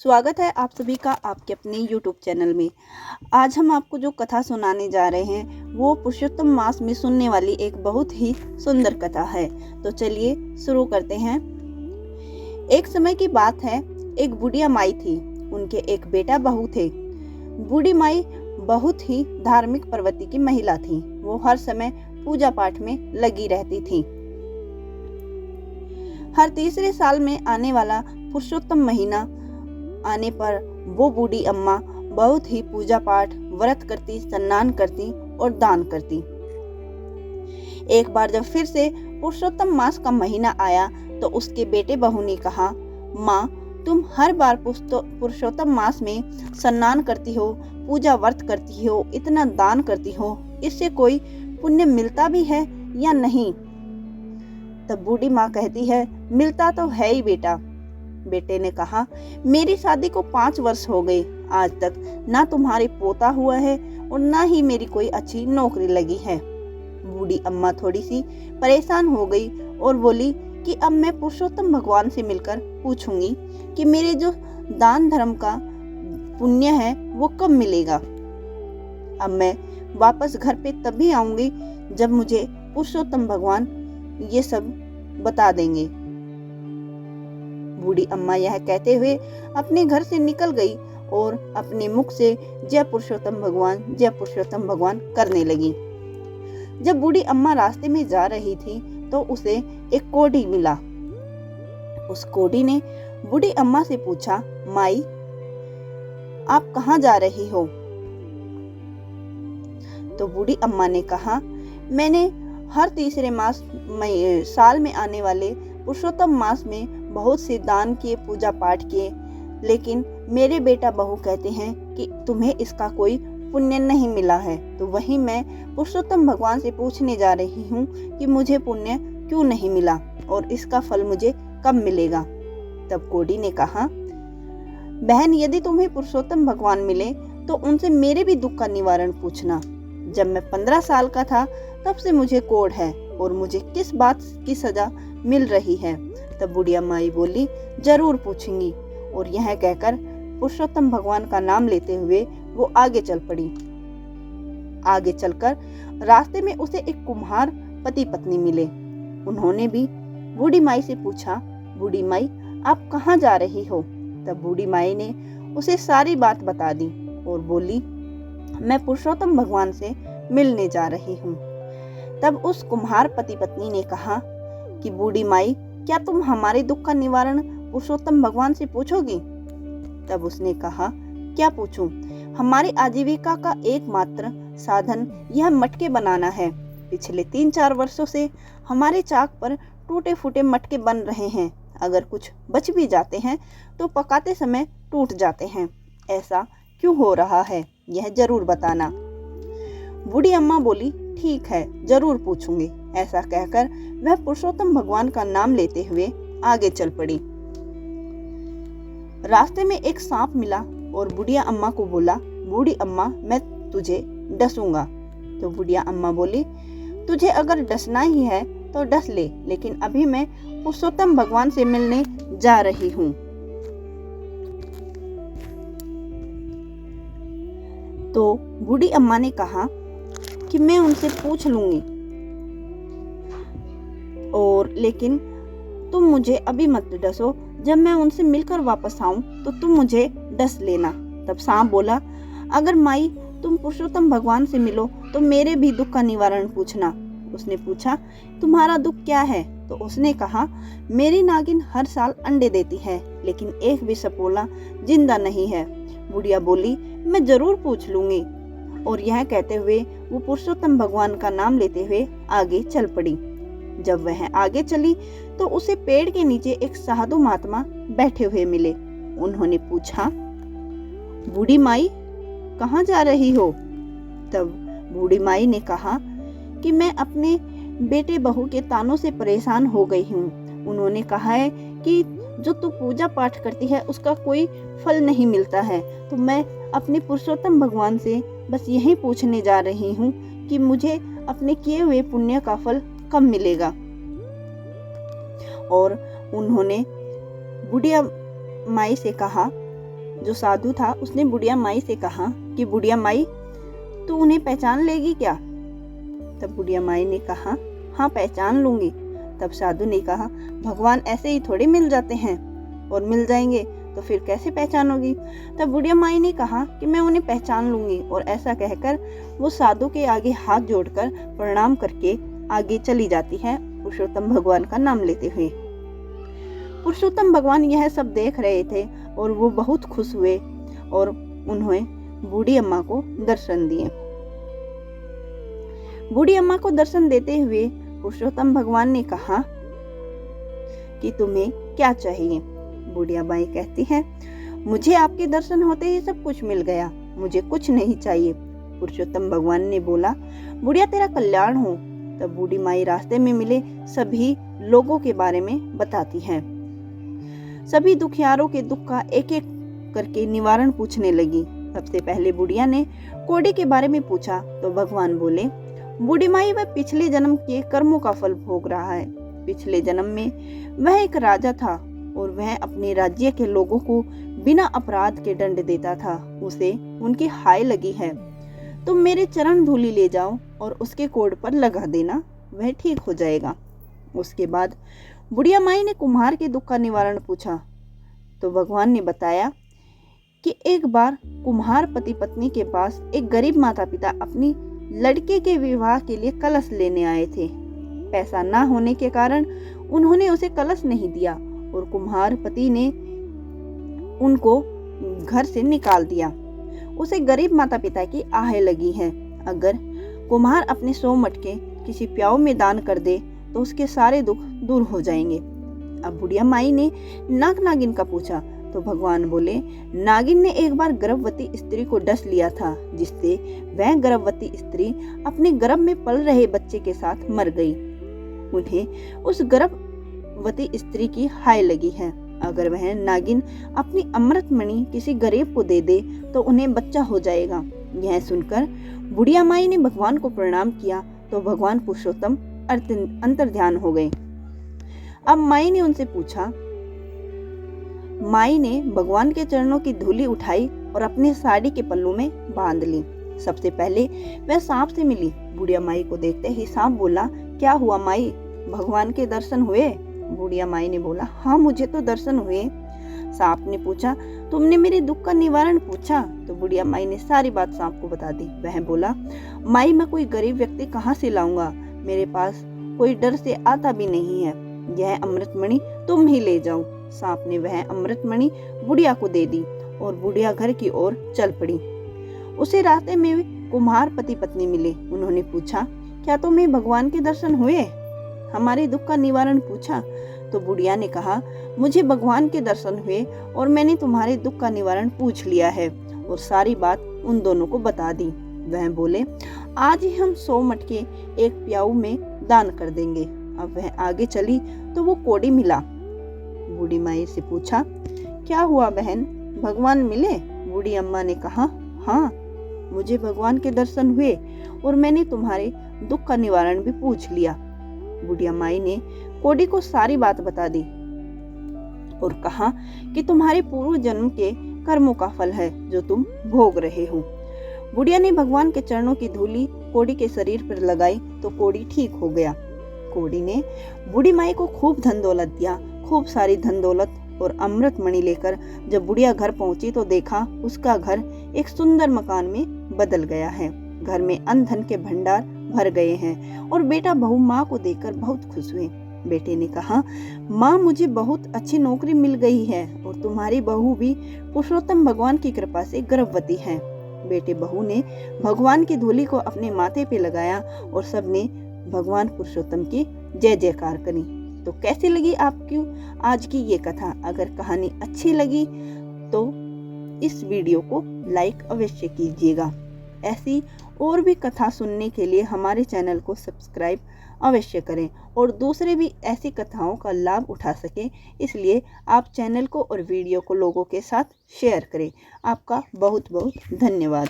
स्वागत है आप सभी का आपके अपने YouTube चैनल में। आज हम आपको जो कथा सुनाने जा रहे हैं वो पुरुषोत्तम मास में सुनने वाली एक बहुत ही सुंदर कथा है। तो चलिए शुरू करते हैं। एक समय की बात है, एक बुढ़िया माई थी। उनके एक बेटा बहू थे। बूढ़ी माई बहुत ही धार्मिक प्रवृत्ति की महिला थी। वो हर समय पूजा पाठ में लगी रहती थी। हर तीसरे साल में आने वाला पुरुषोत्तम महीना आने पर वो बूढ़ी अम्मा बहुत ही पूजा पाठ, व्रत करती, स्नान करती और दान करती। एक बार जब फिर से पुरुषोत्तम मास का महीना आया तो उसके बेटे बहू ने कहा, माँ, तुम हर बार पुरुषोत्तम मास में स्नान करती हो, पूजा व्रत करती हो, इतना दान करती हो, इससे कोई पुण्य मिलता भी है या नहीं? तब बूढ़ी माँ कहती है, मिलता तो है ही बेटा। बेटे ने कहा, मेरी शादी को 5 वर्ष हो गए, आज तक ना तुम्हारे पोता हुआ है और ना ही मेरी कोई अच्छी नौकरी लगी है। बूढ़ी अम्मा थोड़ी सी परेशान हो गई और बोली कि अब मैं पुरुषोत्तम भगवान से मिलकर पूछूंगी कि मेरे जो दान धर्म का पुण्य है वो कब मिलेगा। अब मैं वापस घर पे तभी आऊंगी जब मुझे पुरुषोत्तम भगवान ये सब बता देंगे। बूढ़ी अम्मा यह कहते हुए अपने घर से निकल गई और अपने मुख से जय पुरुषोत्तम भगवान करने लगी। जब बूढ़ी अम्मा रास्ते में जा रही थी तो उसे एक कोढ़ी मिला। उस कोढ़ी ने बूढ़ी अम्मा से पूछा, माई, आप कहाँ जा रही हो? तो बूढ़ी अम्मा ने कहा, मैंने हर तीसरे साल में आने वाले पुरुषोत्तम मास में बहुत से दान किए, पूजा पाठ किए, लेकिन मेरे बेटा बहू कहते हैं कि तुम्हें इसका कोई पुण्य नहीं मिला है। तो वही मैं पुरुषोत्तम भगवान से पूछने जा रही हूँ कि मुझे पुण्य क्यों नहीं मिला और इसका फल मुझे कब मिलेगा। तब कोढ़ी ने कहा, बहन, यदि तुम्हें पुरुषोत्तम भगवान मिले तो उनसे मेरे भी दुख का निवारण पूछना। जब मैं 15 साल का था तब से मुझे कोढ़ है और मुझे किस बात की सजा मिल रही है। तब बुढ़िया माई बोली, जरूर पूछूंगी। और यह कहकर पुरुषोत्तम भगवान का नाम लेते हुए वो आगे चल पड़ी। आगे चलकर रास्ते में उसे एक कुम्हार पति पत्नी मिले। उन्होंने भी बूढ़ी माई से पूछा, बूढ़ी माई, आप कहाँ जा रही हो? तब बूढ़ी माई ने उसे सारी बात बता दी और बोली, मैं पुरुषोत्तम भगवान से मिलने जा रही हूँ। तब उस कुम्हार पति पत्नी ने कहा कि बूढ़ी माई, क्या तुम हमारे दुख का निवारण पुरुषोत्तम भगवान से पूछोगी? तब उसने कहा, क्या पूछूं? हमारी आजीविका का एकमात्र साधन यह मटके बनाना है। पिछले 3-4 वर्षों से हमारे चाक पर टूटे फूटे मटके बन रहे हैं। अगर कुछ बच भी जाते हैं तो पकाते समय टूट जाते हैं। ऐसा क्यों हो रहा है, यह जरूर बताना। बूढ़ी अम्मा बोली, ठीक है, जरूर पूछूंगी। ऐसा कहकर वह पुरुषोत्तम भगवान का नाम लेते हुए आगे चल पड़ी। रास्ते में एक सांप मिला और बुढ़िया अम्मा को बोला, बूढ़ी अम्मा, मैं तुझे डसूंगा। तो बुढ़िया अम्मा बोली, तुझे अगर डसना ही है तो डस ले, लेकिन अभी मैं पुरुषोत्तम भगवान से मिलने जा रही हूँ। तो बूढ़ी अम्मा ने कहा कि मैं उनसे पूछ लूंगी, और लेकिन तुम मुझे अभी मत डसो। जब मैं उनसे मिलकर वापस आऊं तो तुम मुझे डस लेना। तब सांप बोला, अगर माई तुम पुरुषोत्तम भगवान से मिलो तो मेरे भी दुख का निवारण पूछना। उसने पूछा, तुम्हारा दुख क्या है? तो उसने कहा, मेरी नागिन हर साल अंडे देती है, लेकिन एक भी सपोला जिंदा नहीं है। बुढ़िया बोली, मैं जरूर पूछ लूंगी। और यह कहते हुए वो पुरुषोत्तम भगवान का नाम लेते हुए आगे चल पड़ी। जब वह आगे चली तो उसे पेड़ के नीचे एक साधु महात्मा बैठे हुए मिले। उन्होंने पूछा, बूढ़ी माई, कहाँ जा रही हो? तब बूढ़ी माई ने कहा कि मैं अपने बेटे बहू के तानों से परेशान हो गई हूँ। उन्होंने कहा है कि जो तू पूजा पाठ करती है उसका कोई फल नहीं मिलता है। तो मैं अपने पुरुषोत्तम भगवान से बस यही पूछने जा रही हूँ कि मुझे अपने किए हुए पुण्य का फल कब मिलेगा। और उन्होंने बुढ़िया माई से कहा जो साधु था उसने बुढ़िया माई से कहा कि बुढ़िया माई, तू उन्हें पहचान लेगी क्या? तब बुढ़िया माई ने कहा, हाँ पहचान लूंगी। तब साधु ने कहा, भगवान ऐसे ही थोड़े मिल जाते हैं, और मिल जाएंगे तो फिर कैसे पहचानोगी? तब बुढ़िया माई ने कहा कि मैं उन्हें पहचान लूंगी। और ऐसा कहकर वो साधु के आगे हाथ जोड़कर प्रणाम करके आगे चली जाती है, पुरुषोत्तम भगवान का नाम लेते हुए। पुरुषोत्तम भगवान यह सब देख रहे थे और वो बहुत खुश हुए और उन्होंने बूढ़ी अम्मा को दर्शन दिए। बूढ़ी अम्मा को दर्शन देते हुए पुरुषोत्तम भगवान ने कहा कि तुम्हें क्या चाहिए? बुढ़िया माई कहती है, मुझे आपके दर्शन होते ही सब कुछ मिल गया, मुझे कुछ नहीं चाहिए। पुरुषोत्तम भगवान ने बोला, बुढ़िया तेरा कल्याण हो। तब बूढ़ी माई रास्ते में मिले सभी लोगों के बारे में बताती है। सभी दुखियारों के दुख का एक एक करके निवारण पूछने लगी। सबसे पहले बुढ़िया ने कोड़ी के बारे में पूछा तो भगवान बोले, बूढ़ी माई वह पिछले जन्म के कर्मों का फल भोग रहा है। पिछले जन्म में वह एक राजा था और वह अपने राज्य के लोगों को बिना अपराध के दंड देता था। उसे उनकी हाय लगी है। तुम मेरे चरण धूलि ले जाओ और उसके कोड पर लगा देना, वह ठीक हो जाएगा। उसके बाद बुढ़िया माई ने कुम्हार के दुख का निवारण पूछा तो भगवान ने बताया कि एक बार कुम्हार पति पत्नी के पास एक गरीब माता पिता अपनी लड़के के विवाह के लिए कलश लेने आए थे। पैसा ना होने के कारण उन्होंने उसे कलश नहीं दिया और कुम्हार पति ने उनको घर से निकाल दिया। उसे गरीब माता पिता की आह लगी है। अगर कुम्हार अपने 100 मटके किसी प्याऊ में दान कर दे तो उसके सारे दुख दूर हो जाएंगे। अब बुढ़िया माई ने नाग नागिन का पूछा तो भगवान बोले, नागिन ने एक बार गर्भवती स्त्री को डस लिया था, जिससे वह गर्भवती स्त्री अपने गर्भ में पल रहे बच्चे के साथ मर गई। उन्हें उस गर्भवती स्त्री की हाय लगी है। अगर वह नागिन अपनी अमृतमणि किसी गरीब को दे दे तो उन्हें बच्चा हो जाएगा। यह सुनकर बुढ़िया माई ने भगवान को प्रणाम किया तो भगवान पुरुषोत्तम अंतर्ध्यान हो गए। अब माई ने उनसे पूछा, माई ने भगवान के चरणों की धूली उठाई और अपने साड़ी के पल्लू में बांध ली। सबसे पहले वह सांप से मिली। बुढ़िया माई को देखते ही सांप बोला, क्या हुआ माई, भगवान के दर्शन हुए? बुढ़िया माई ने बोला, हाँ मुझे तो दर्शन हुए। सांप ने पूछा, तुमने मेरे दुख का निवारण पूछा? तो बुढ़िया माई ने सारी बात सांप को बता दी। वह बोला, माई मैं कोई गरीब व्यक्ति कहाँ से लाऊंगा, मेरे पास कोई डर से आता भी नहीं है। यह अमृतमणि तुम ही ले जाओ। सांप ने वह अमृतमणि बुढ़िया को दे दी और बुढ़िया घर की ओर चल पड़ी। उसे रास्ते में कुम्हार पति पत्नी मिले। उन्होंने पूछा, क्या तुम्हें भगवान के दर्शन हुए, हमारे दुख का निवारण पूछा? तो बुढ़िया ने कहा, मुझे भगवान के दर्शन हुए और मैंने तुम्हारे दुख का निवारण पूछ लिया है और सारी बात उन दोनों को बता दी। वह बोले, आज ही हम 100 मटके एक प्याऊ में दान कर देंगे। अब वह आगे चली तो वो कोड़ी मिला। बूढ़ी माई से पूछा, क्या हुआ बहन, भगवान मिले? बूढ़ी अम्मा ने कहा, हाँ मुझे भगवान के दर्शन हुए और मैंने तुम्हारे दुख का निवारण भी पूछ लिया। बुढ़िया माई ने कोड़ी को सारी बात बता दी और कहा कि तुम्हारे पूर्व जन्म के कर्मों का फल है जो तुम भोग रहे हो। बुढ़िया ने भगवान के चरणों की धूली कोड़ी के शरीर पर लगाई तो कोड़ी ठीक हो गया। कोड़ी ने बूढ़ी माई को खूब धन दौलत दिया। खूब सारी धन दौलत और अमृतमणि लेकर जब बुढ़िया घर पहुंची तो देखा उसका घर एक सुंदर मकान में बदल गया है। घर में अन्न धन के भंडार भर गए हैं और बेटा बहू माँ को देखकर बहुत खुश हुए। बेटे ने कहा, माँ मुझे बहुत अच्छी नौकरी मिल गई है और तुम्हारी बहू भी पुरुषोत्तम भगवान की कृपा से गर्भवती है। बेटे बहू ने भगवान की धूली को अपने माथे पे लगाया और सबने भगवान पुरुषोत्तम की जय जयकार करी। तो कैसी लगी आपकी आज की ये कथा? अगर कहानी अच्छी लगी तो इस वीडियो को लाइक अवश्य कीजिएगा। ऐसी और भी कथा सुनने के लिए हमारे चैनल को सब्सक्राइब अवश्य करें और दूसरे भी ऐसी कथाओं का लाभ उठा सकें, इसलिए आप चैनल को और वीडियो को लोगों के साथ शेयर करें। आपका बहुत बहुत धन्यवाद।